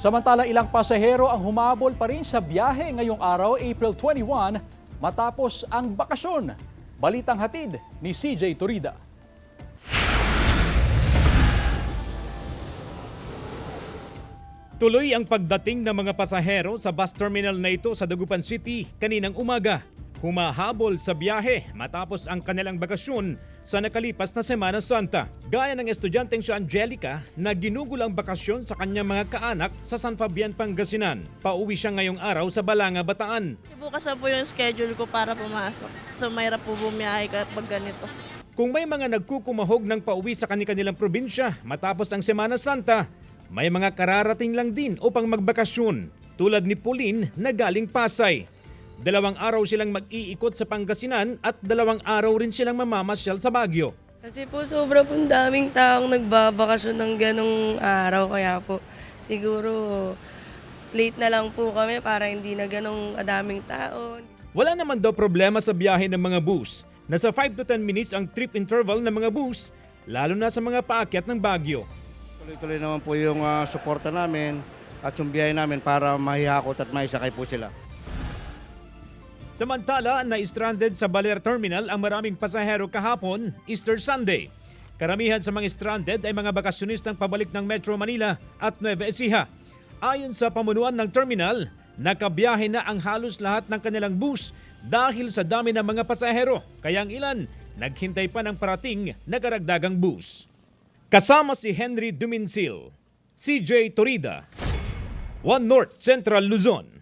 Samantala, ilang pasahero ang humabol pa rin sa biyahe ngayong araw, April 21, matapos ang bakasyon. Balitang hatid ni CJ Turida. Tuloy ang pagdating ng mga pasahero sa bus terminal na ito sa Dagupan City kaninang umaga. Humahabol sa biyahe matapos ang kanilang bakasyon sa nakalipas na Semana Santa. Gaya ng estudyanteng si Angelica na ginugol ang bakasyon sa kanyang mga kaanak sa San Fabian, Pangasinan. Pauwi siya ngayong araw sa Balanga, Bataan. Bukas na po yung schedule ko para pumasok. So mahirap po bumiyahe kapag ganito. Kung may mga nagkukumahog ng pauwi sa kanilang probinsya matapos ang Semana Santa, may mga kararating lang din upang magbakasyon tulad ni Pauline na galing Pasay. 2 araw silang mag-iikot sa Pangasinan at 2 araw rin silang mamamasyal sa Baguio. Kasi po sobra pong daming taong nagbabakasyon ng ganong araw, kaya po siguro late na lang po kami para hindi na ganong adaming tao. Wala naman daw problema sa biyahe ng mga bus. Nasa 5 to 10 minutes ang trip interval ng mga bus, lalo na sa mga paakyat ng Baguio. Tuloy-tuloy naman po yung suporta namin at yung biyahe namin para mahihakot at maisakay po sila. Samantala, na-stranded sa Baler Terminal ang maraming pasahero kahapon, Easter Sunday. Karamihan sa mga stranded ay mga bakasyonistang pabalik ng Metro Manila at Nueva Ecija. Ayon sa pamunuan ng terminal, nakabiyahe na ang halos lahat ng kanilang bus dahil sa dami ng mga pasahero, kaya ang ilan naghintay pa ng parating na karagdagang bus. Kasama si Henry Duminsil, CJ Torida, One North Central Luzon.